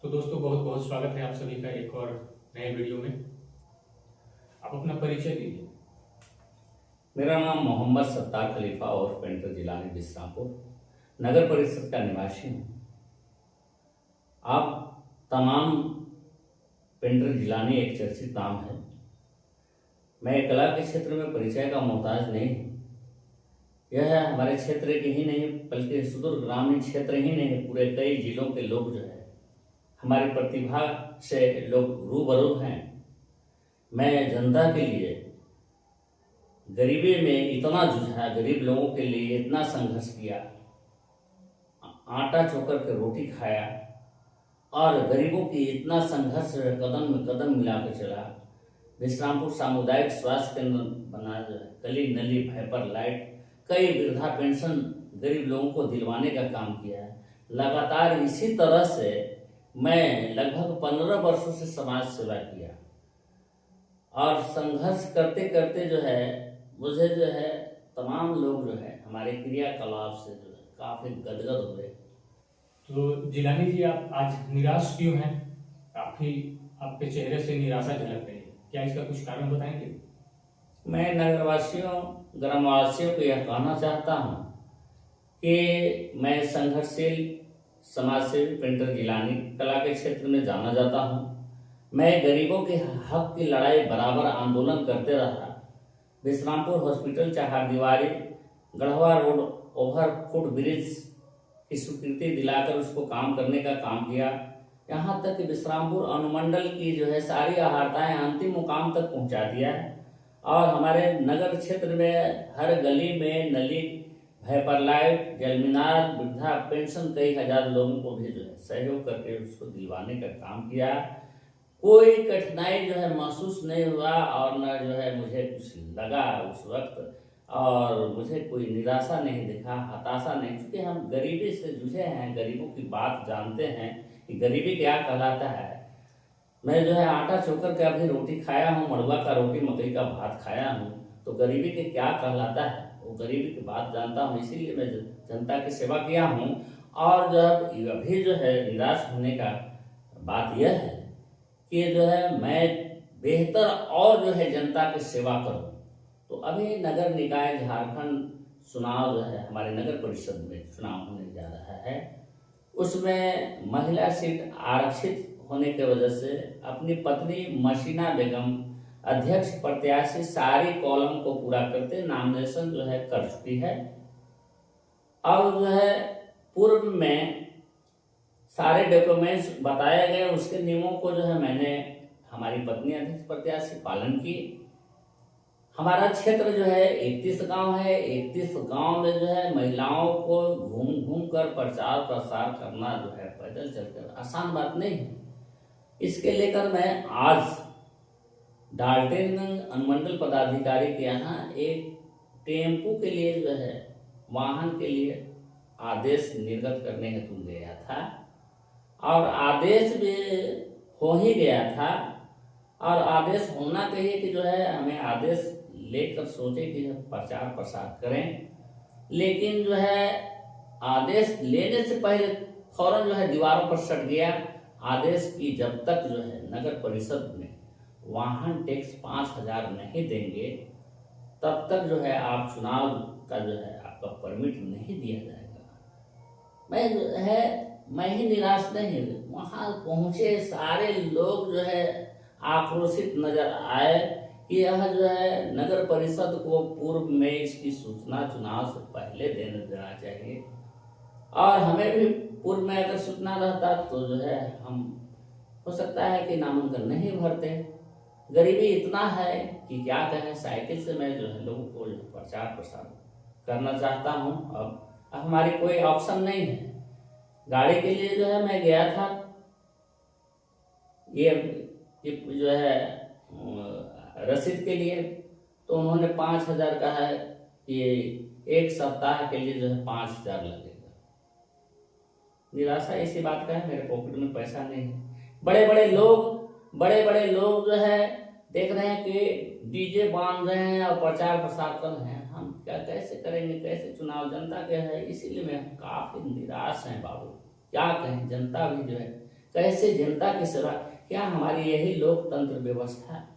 तो दोस्तों बहुत बहुत स्वागत है आप सभी का एक और नए वीडियो में। आप अपना परिचय दीजिए। मेरा नाम मोहम्मद सत्तार खलीफा और पेंटर जिलानी बिस्रामपुर नगर परिषद का निवासी हूँ। आप तमाम पेंटर जिलानी एक चर्चित नाम है। मैं कला के क्षेत्र में परिचय का मोहताज नहीं हूँ। यह हमारे क्षेत्र के ही नहीं बल्कि सुदूर ग्रामीण क्षेत्र ही नहीं, पूरे कई जिलों के लोग जो है हमारी प्रतिभा से लोग रूबरू हैं। मैं जनता के लिए गरीबी में इतना जूझा, गरीब लोगों के लिए इतना संघर्ष किया, आटा चोकर के रोटी खाया और गरीबों की इतना संघर्ष कदम में कदम मिलाकर चला। बिश्रामपुर सामुदायिक स्वास्थ्य केंद्र बना, जो है गली नली वाइपर लाइट, कई वृद्धा पेंशन गरीब लोगों को दिलवाने का काम किया है। लगातार इसी तरह से मैं लगभग 15 वर्षों से समाज सेवा किया और संघर्ष करते करते जो है मुझे जो है तमाम लोग जो है हमारे क्रियाकलाप से जो है काफी गदगद हुए। तो जिलानी जी, आप आज निराश क्यों हैं? काफी आपके चेहरे से निराशा झलक रही है, क्या इसका कुछ कारण बताएंगे? मैं नगरवासियों ग्रामवासियों को यह कहना चाहता हूँ कि मैं संघर्षशील समाजसेवी पेंटर जिलानी कला के क्षेत्र में जाना जाता हूँ। मैं गरीबों के हक की लड़ाई बराबर आंदोलन करते रहा। बिश्रामपुर हॉस्पिटल, चहारदीवारी, Garhwa road over foot bridge की स्वीकृति दिलाकर उसको काम करने का काम किया। यहाँ तक कि बिश्रामपुर अनुमंडल की जो है सारी आहारताएं अंतिम मुकाम तक पहुँचा दिया है और हमारे नगर क्षेत्र में हर गली में नली, वाइपर लाइट, जल मीनार, वृद्धा पेंशन कई हजार लोगों को भी जो है सहयोग करके उसको दिलवाने का काम किया। कोई कठिनाई जो है महसूस नहीं हुआ और न जो है मुझे कुछ लगा उस वक्त, और मुझे कोई निराशा नहीं दिखा, हताशा नहीं, क्योंकि हम गरीबी से जूझे हैं, गरीबों की बात जानते हैं कि गरीबी क्या कहलाता है। मैं जो है आटा चोकर के अभी रोटी खाया हूँ, मड़ुआ का रोटी मकई का भात खाया हूँ, तो गरीबी के क्या कहलाता है वो गरीबी की बात जानता हूँ। इसीलिए मैं जनता की सेवा किया हूँ। और जब अभी जो है निराश होने का बात यह है कि जो है मैं बेहतर और जो है जनता की सेवा करूँ, तो अभी नगर निकाय झारखंड चुनाव जो है हमारे नगर परिषद में चुनाव होने जा रहा है। उसमें महिला सीट आरक्षित होने की वजह से अपनी पत्नी मशीना बेगम अध्यक्ष प्रत्याशी सारी कॉलम को पूरा करते नामिनेशन जो है कर चुकी है। अब जो है पूर्व में सारे डॉक्यूमेंट्स बताए गए, उसके नियमों को जो है मैंने हमारी पत्नी अध्यक्ष प्रत्याशी पालन की। हमारा क्षेत्र जो है 31 गांव है। 31 गांव में जो है महिलाओं को घूम घूम कर प्रचार प्रसार करना जो है पैदल चलकर आसान बात नहीं है। इसके लेकर मैं आज डाल्टनगंज अनुमंडल पदाधिकारी के यहाँ एक टेम्पू के लिए जो है वाहन के लिए आदेश निर्गत करने हेतु गया था और आदेश भी हो ही गया था। और आदेश होना चाहिए कि जो है हमें आदेश लेकर सोचे कि प्रचार प्रसार करें, लेकिन जो है आदेश लेने से पहले फौरन जो है दीवारों पर सट गया आदेश की जब तक जो है नगर परिषद में वाहन टैक्स 5,000 नहीं देंगे तब तक जो है आप चुनाव का जो है आपका परमिट नहीं दिया जाएगा। मैं ही निराश नहीं, वहां पहुंचे सारे लोग जो है आक्रोशित नजर आए कि यह जो है नगर परिषद को पूर्व में इसकी सूचना चुनाव से पहले देना चाहिए और हमें भी पूर्व में अगर सूचना रहता तो जो है हम हो सकता है कि नामांकन नहीं भरते। गरीबी इतना है कि क्या कहें, साइकिल से मैं जो है लोगों को प्रचार प्रसार करना चाहता हूं। अब हमारी कोई ऑप्शन नहीं है। गाड़ी के लिए जो है मैं गया था, ये जो है रसीद के लिए, तो उन्होंने 5,000 कहा है कि एक सप्ताह के लिए जो है 5,000 लगेगा। निराशा इसी बात का है, मेरे पॉकेट में पैसा नहीं है। बड़े बड़े लोग जो है देख रहे हैं कि डीजे बांध रहे हैं और प्रचार प्रसार कर रहे हैं। हम क्या कैसे करेंगे, कैसे चुनाव जनता के है। इसीलिए मैं काफी निराश हैं बाबू, क्या कहें। जनता भी जो है कैसे जनता की सेवा, क्या हमारी यही लोकतंत्र व्यवस्था,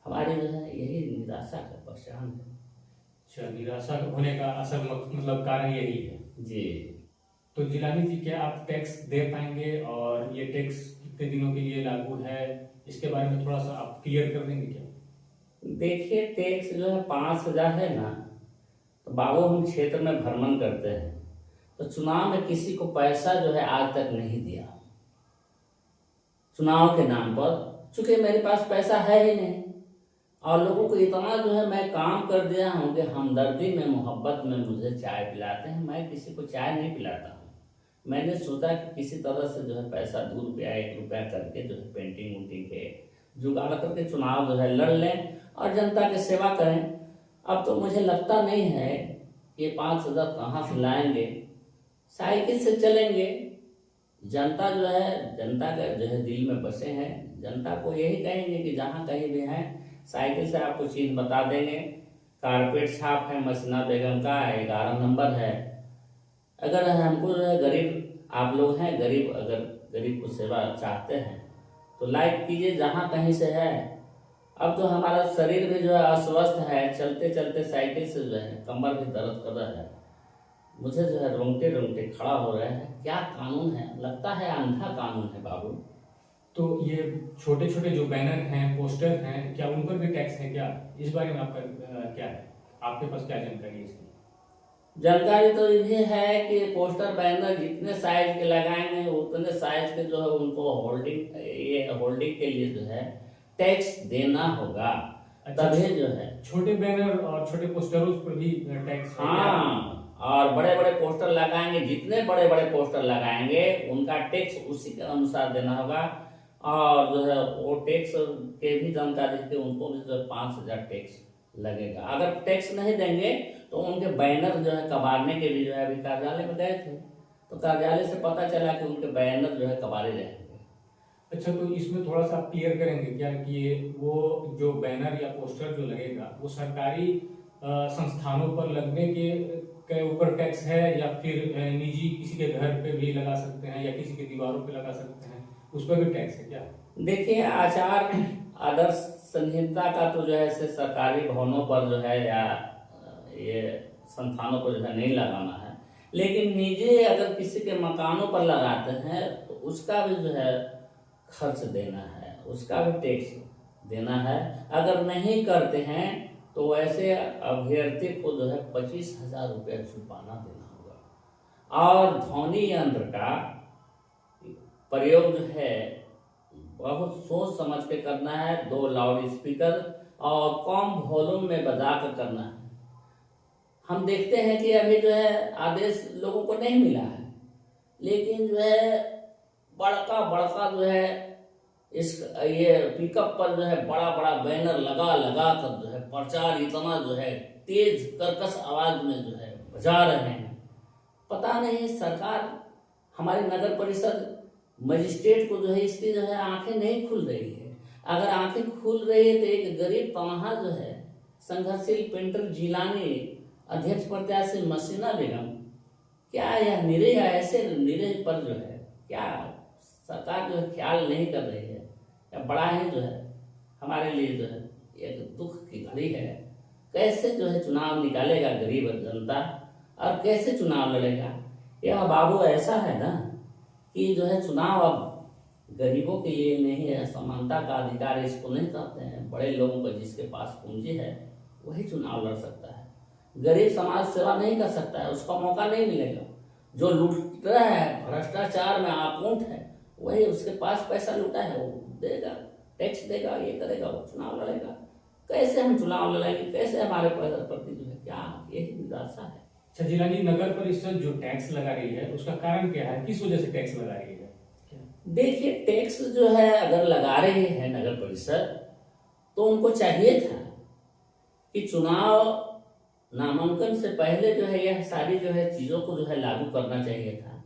हमारी जो है यही निराशा का पहचान है। अच्छा, निराशा होने का असल मतलब कारण यही है। जी तो जिलानी जी, क्या आप टैक्स दे पाएंगे और ये टैक्स कितने दिनों के लिए लागू है, इसके बारे में थोड़ा सा आप क्लियर कर देंगे क्या? देखिए, टैक्स जो है 5,000 है ना, तो बाबू हम क्षेत्र में भ्रमण करते हैं, तो चुनाव में किसी को पैसा जो है आज तक नहीं दिया चुनाव के नाम पर, चूंकि मेरे पास पैसा है ही नहीं। और लोगों को इतना जो है मैं काम कर दिया हूँ कि हमदर्दी में, मोहब्बत में मुझे चाय पिलाते हैं, मैं किसी को चाय नहीं पिलाता हूँ। मैंने सोचा कि किसी तरह से जो है पैसा 2 रुपया 1 रुपया करके जो है पेंटिंग वूटिंग के जुगाड़ करके चुनाव जो है लड़ लें और जनता की सेवा करें। अब तो मुझे लगता नहीं है कि 5,000 कहाँ से लाएंगे, साइकिल से चलेंगे। जनता जो है, जनता का जो है दिल में बसे हैं, जनता को यही कहेंगे कि जहाँ कहीं भी हैं साइकिल से आपको चीज बता देंगे। कारपेट साफ है, मसीना बेगम का 11 नंबर है। अगर हमको जो है गरीब, आप लोग हैं गरीब, अगर गरीब को सेवा चाहते हैं तो लाइक कीजिए जहाँ कहीं से है। अब तो हमारा शरीर भी जो है अस्वस्थ है, चलते चलते साइकिल से जो है कमर भी दर्द कर रहा है, मुझे जो है रोंगटे रोंगटे खड़ा हो रहे हैं। क्या कानून है, लगता है अंधा कानून है बाबू। तो ये छोटे छोटे जो बैनर हैं, पोस्टर हैं, क्या उन पर भी टैक्स है क्या? इस बारे में आपका क्या है, आपके पास क्या जानकारी है इसकी? जानकारी तो ये है कि पोस्टर बैनर जितने साइज के लगाएंगे उतने साइज के जो है उनको होल्डिंग के लिए जो है टैक्स देना होगा। अच्छा, तभी जो है छोटे बैनर और छोटे पोस्टरों पर भी टैक्स है क्या? हाँ, और बड़े बड़े पोस्टर लगाएंगे, जितने बड़े बड़े पोस्टर लगाएंगे उनका टैक्स उसी के अनुसार देना होगा। और जो है वो टैक्स के भी जानकारी थी, उनको भी जो है 5,000 टैक्स लगेगा। अगर टैक्स नहीं देंगे तो उनके बैनर जो है कबाड़ने के लिए जो है अभी कार्यालय में गए थे, तो कार्यालय से पता चला कि उनके बैनर जो है कबाड़े रहेंगे। अच्छा, तो इसमें थोड़ा सा आप क्लियर करेंगे क्या कि ये वो जो बैनर या पोस्टर जो लगेगा वो सरकारी संस्थानों पर लगने के ऊपर टैक्स है, या फिर निजी किसी के घर पे भी लगा सकते हैं या किसी के दीवारों पे लगा सकते हैं, उस पर भी टैक्स है क्या? देखिए, आचार आदर्श संहिता का तो जो है से सरकारी भवनों पर जो है या ये संस्थानों पर जो है नहीं लगाना है, लेकिन निजी अगर किसी के मकानों पर लगाते हैं तो उसका भी जो है खर्च देना है, उसका भी टैक्स देना है। अगर नहीं करते हैं तो ऐसे अभ्यर्थी को जो है 25,000 रुपया जुर्माना देना होगा। और ध्वनि यंत्र का प्रयोग जो है बहुत सोच समझ के करना है। 2 लाउड स्पीकर और कम वॉल्यूम में बजा कर करना है। हम देखते हैं कि अभी जो है आदेश लोगों को नहीं मिला है, लेकिन जो है बड़का बड़का जो है इस ये पिकअप पर जो है बड़ा बड़ा बैनर लगा लगा कर जो है प्रचार इतना जो है तेज कर्कश आवाज में जो है बजा रहे हैं। पता नहीं सरकार, हमारी नगर परिषद, मजिस्ट्रेट को जो है इसकी जो है आंखें नहीं खुल रही है। अगर आंखें खुल रही है तो एक गरीब तनहा जो है संघर्षशील पेंटर जिलानी अध्यक्ष प्रत्याशी मसीना बेगम, क्या यह निरीह ऐसे निरीह पर जो है क्या सरकार जो है ख्याल नहीं कर रही है? या बड़ा ही जो है हमारे लिए जो है एक दुख की घड़ी है। कैसे जो है चुनाव निकालेगा गरीब जनता और कैसे चुनाव लड़ेगा? यह बाबू ऐसा है ना कि जो है चुनाव अब गरीबों के लिए नहीं है, समानता का अधिकार इसको नहीं कहते हैं। बड़े लोगों को जिसके पास पूंजी है वही चुनाव लड़ सकता है। गरीब समाज सेवा नहीं कर सकता है, उसका मौका नहीं मिलेगा। जो लूट रहा है, भ्रष्टाचार में आकुंठ है, वही उसके पास पैसा लूटा है वो देगा, टैक्स देगा, ये करेगा, वो चुनाव लड़ेगा। कैसे हम चुनाव लड़ेंगे? कैसे हमारे प्रति जो है क्या यही निराशा है। अच्छा जिलानी, नगर परिषद जो टैक्स लगा रही है उसका कारण क्या है, किस वजह से टैक्स लगा रही है? देखिए, टैक्स जो है अगर लगा रही है नगर परिषद तो उनको चाहिए था कि चुनाव नामांकन से पहले जो है यह सारी जो है चीजों को जो है लागू करना चाहिए था,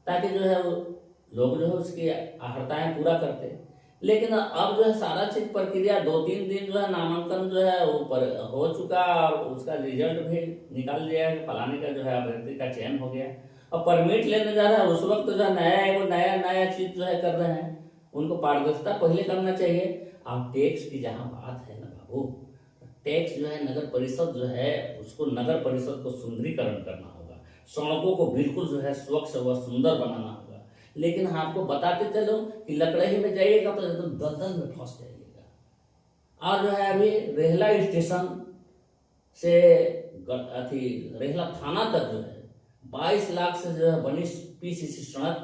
ताकि जो है लोग जो है उसकी आहर्ताएं पूरा करते। लेकिन अब जो है सारा चीज प्रक्रिया 2-3 दिन जो है नामांकन जो है ऊपर हो चुका और उसका रिजल्ट भी निकाल दिया है, फलाने का जो है अभ्यर्थी का चयन हो गया। और परमिट लेने जा रहा है उस वक्त जो है नया चीज जो है कर रहे हैं। उनको पारदर्शिता पहले करना चाहिए। और टैक्स की जहाँ बात है ना बाबू, टैक्स जो है नगर परिषद जो है उसको नगर परिषद को सुंदरीकरण करना होगा, सड़कों को बिल्कुल जो है स्वच्छ व सुंदर बनाना होगा। लेकिन आपको बताते चलो कि लकड़ही में जाइएगा तो एकदम दलदल में फंस जाइएगा। और जो है अभी रेहला स्टेशन से रेहला थाना तक जो है 22 लाख से जो है बनी पीसीसी सड़क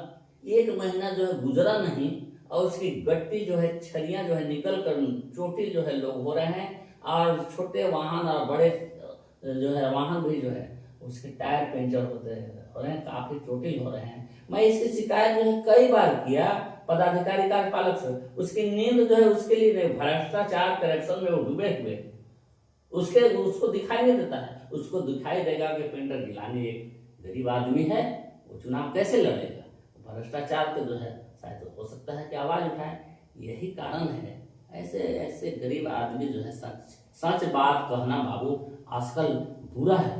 1 महीना जो है गुजरा नहीं, और उसकी गट्टी जो है छलियां जो है निकल कर चोटी जो है लोग हो रहे हैं। और छोटे वाहन और बड़े जो है वाहन भी जो है उसके टायर पंचर हो रहे हैं, काफी चोटिल हो रहे हैं। मैं इसकी शिकायत जो है कई बार किया पदाधिकारी कार्यपालक से, उसकी नींद जो है उसके लिए नहीं, भ्रष्टाचार करप्शन में वो डूबे हुए उसको दिखाई नहीं देता है। उसको दिखाई देगा कि पेंटर गिलानी एक गरीब आदमी है, वो चुनाव कैसे लड़ेगा। भ्रष्टाचार तो जो है शायद हो सकता है कि आवाज उठाए। यही कारण है ऐसे ऐसे गरीब आदमी जो है सच बात कहना बाबू आजकल बुरा है।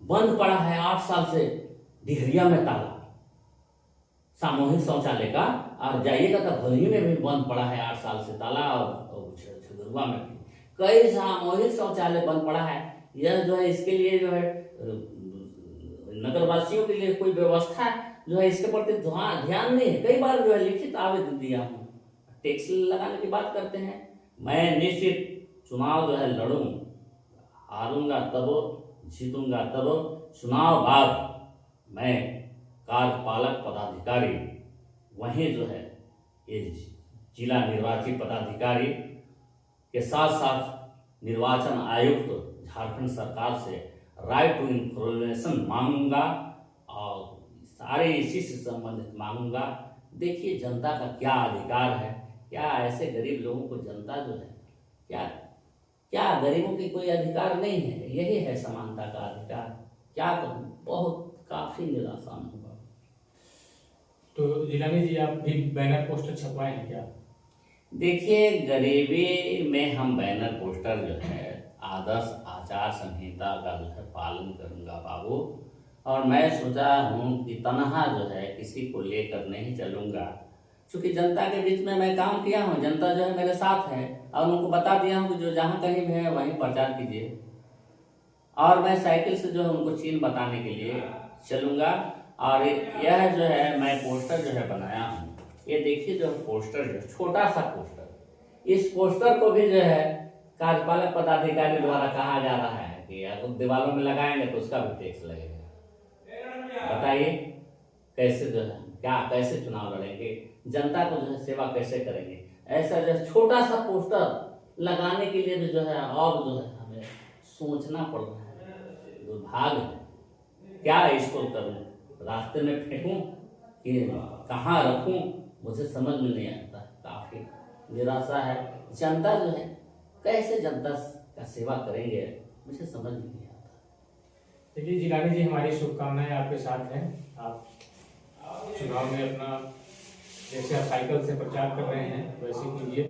बंद पड़ा है 8 साल से डिहरिया में ताला सामूहिक शौचालय का, और जाइएगा तो भलही में भी बंद पड़ा है 8 साल से ताला, और झगरुआ में भी कई सामूहिक शौचालय बंद पड़ा है। यह जो है इसके लिए जो है नगरवासियों के लिए कोई व्यवस्था जो है इसके प्रति ध्यान नहीं है। कई बार जो है लिखित आवेदन दिया हूँ। टैक्स लगाने की बात करते हैं। मैं निश्चित चुनाव जो है लड़ूं, हारूंगा तब, जीतूंगा तब। चुनाव बाद मैं कार्यपालक पदाधिकारी वहीं जो है ये जिला निर्वाची पदाधिकारी के साथ साथ निर्वाचन आयुक्त झारखंड सरकार से राइट टू इंफॉर्मेशन मांगूंगा, और सारे इसी से संबंधित मांगूंगा। देखिए जनता का क्या अधिकार है, क्या ऐसे गरीब लोगों को जनता जो है क्या गरीबों की कोई अधिकार नहीं है। यही है समानता का अधिकार। क्या कहूँ, बहुत काफी निराशा में हुआ। तो जिलानी जी आप भी बैनर पोस्टर छपवाए हैं क्या? देखिए गरीबी में हम बैनर पोस्टर जो है आदर्श आचार संहिता का जो है पालन करूंगा बाबू। और मैं सोचा हूँ कि तनहा जो है किसी को लेकर नहीं चलूंगा, क्योंकि जनता के बीच में मैं काम किया हूँ। जनता जो है मेरे साथ है, और उनको बता दिया हूँ कि जो जहाँ कहीं भी है वहीं प्रचार कीजिए। और मैं साइकिल से जो है उनको चिन्ह बताने के लिए चलूंगा। और यह जो है मैं पोस्टर जो है बनाया हूँ, ये देखिए जो पोस्टर जो छोटा सा पोस्टर, इस पोस्टर को भी जो है कार्यपालक पदाधिकारी द्वारा कहा जा रहा है कि अगर दीवारों में लगाएंगे तो उसका भी टैक्स लगेगा। बताइए कैसे जो है कैसे चुनाव लड़ेंगे, जनता को जो है सेवा कैसे करेंगे। ऐसा जो छोटा सा पोस्टर लगाने के लिए भी जो है और जो है हमें सोचना पड़ रहा है। दुर्भाग्य है, क्या इसको करूं, रास्ते में फेंकूं कि कहाँ रखूं, मुझे समझ में नहीं आता। काफी निराशा है। जनता जो है कैसे जनता का सेवा करेंगे, मुझे समझ में नहीं आता। देखिए जिलानी जी, हमारी शुभकामनाएं आपके साथ हैं। आप चुनाव में अपना जैसे आप साइकिल से प्रचार कर रहे हैं वैसे कीजिए।